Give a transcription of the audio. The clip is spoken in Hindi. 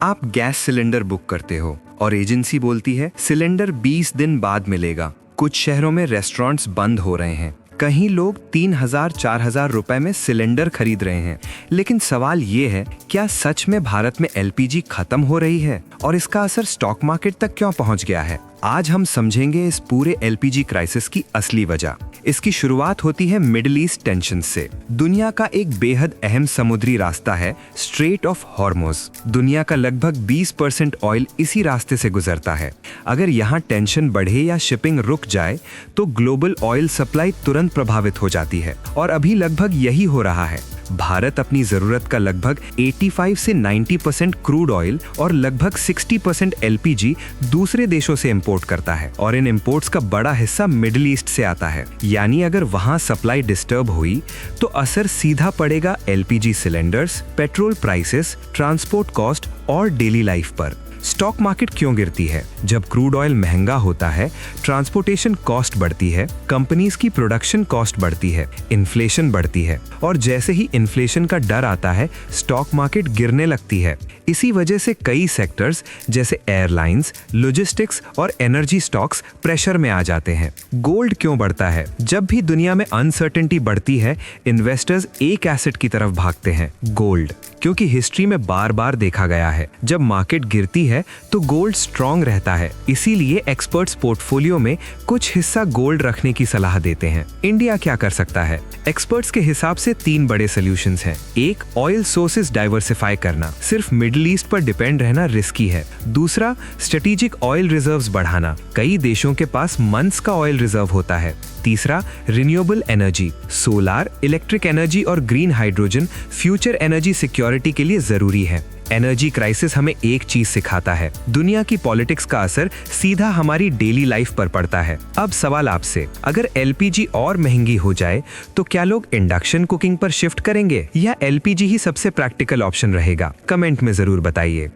आप गैस सिलेंडर बुक करते हो और एजेंसी बोलती है सिलेंडर 20 दिन बाद मिलेगा। कुछ शहरों में रेस्टोरेंट्स बंद हो रहे हैं, कहीं लोग 3,000-4,000 रुपए में सिलेंडर खरीद रहे हैं। लेकिन सवाल ये है, क्या सच में भारत में एलपीजी खत्म हो रही है और इसका असर स्टॉक मार्केट तक क्यों पहुंच गया है? आज हम समझेंगे इस पूरे एलपीजी क्राइसिस की असली वजह। इसकी शुरुआत होती है मिडिल ईस्ट टेंशन से। दुनिया का एक बेहद अहम समुद्री रास्ता है स्ट्रेट ऑफ हॉर्मुज़। दुनिया का लगभग 20% ऑयल इसी रास्ते से गुजरता है। अगर यहाँ टेंशन बढ़े या शिपिंग रुक जाए तो ग्लोबल ऑयल सप्लाई तुरंत प्रभावित हो जाती है और अभी लगभग यही हो रहा है। भारत अपनी जरूरत का लगभग 85 से 90% क्रूड ऑयल और लगभग 60% एलपीजी दूसरे देशों से इंपोर्ट करता है और इन इंपोर्ट्स का बड़ा हिस्सा मिडिल ईस्ट से आता है। यानी अगर वहां सप्लाई डिस्टर्ब हुई तो असर सीधा पड़ेगा LPG cylinders, petrol prices, transport cost और डेली लाइफ पर। स्टॉक मार्केट क्यों गिरती है? जब क्रूड ऑयल महंगा होता है, ट्रांसपोर्टेशन कॉस्ट बढ़ती है, कंपनीज की प्रोडक्शन कॉस्ट बढ़ती है, इन्फ्लेशन बढ़ती है और जैसे ही इन्फ्लेशन का डर आता है, स्टॉक मार्केट गिरने लगती है। इसी वजह से कई सेक्टर्स जैसे एयरलाइंस, लॉजिस्टिक्स और एनर्जी स्टॉक्स प्रेशर में आ जाते हैं। गोल्ड क्यों बढ़ता है? जब भी दुनिया में अनसर्टेनिटी बढ़ती है, इन्वेस्टर्स एक एसेट की तरफ भागते हैं, गोल्ड। क्योंकि हिस्ट्री में बार बार देखा गया है, जब मार्केट गिरती है तो गोल्ड स्ट्रॉन्ग रहता है। इसीलिए एक्सपर्ट्स पोर्टफोलियो में कुछ हिस्सा गोल्ड रखने की सलाह देते हैं। इंडिया क्या कर सकता है? एक्सपर्ट्स के हिसाब से 3 बड़े सॉल्यूशंस हैं। एक, ऑयल सोर्सेज डाइवर्सिफाई करना। सिर्फ मिडिल ईस्ट पर डिपेंड रहना रिस्की है। दूसरा, स्ट्रेटेजिक ऑयल रिजर्व्स बढ़ाना। कई देशों के पास मंथ्स का ऑयल रिजर्व होता है। तीसरा, renewable energy, solar, electric energy और green hydrogen future energy security के लिए जरूरी है। एनर्जी क्राइसिस हमें एक चीज सिखाता है, दुनिया की पॉलिटिक्स का असर सीधा हमारी डेली लाइफ पर पड़ता है। अब सवाल आपसे, अगर एलपीजी और महंगी हो जाए तो क्या लोग इंडक्शन कुकिंग पर शिफ्ट करेंगे या एलपीजी ही सबसे प्रैक्टिकल ऑप्शन रहेगा? कमेंट में जरूर बताइए।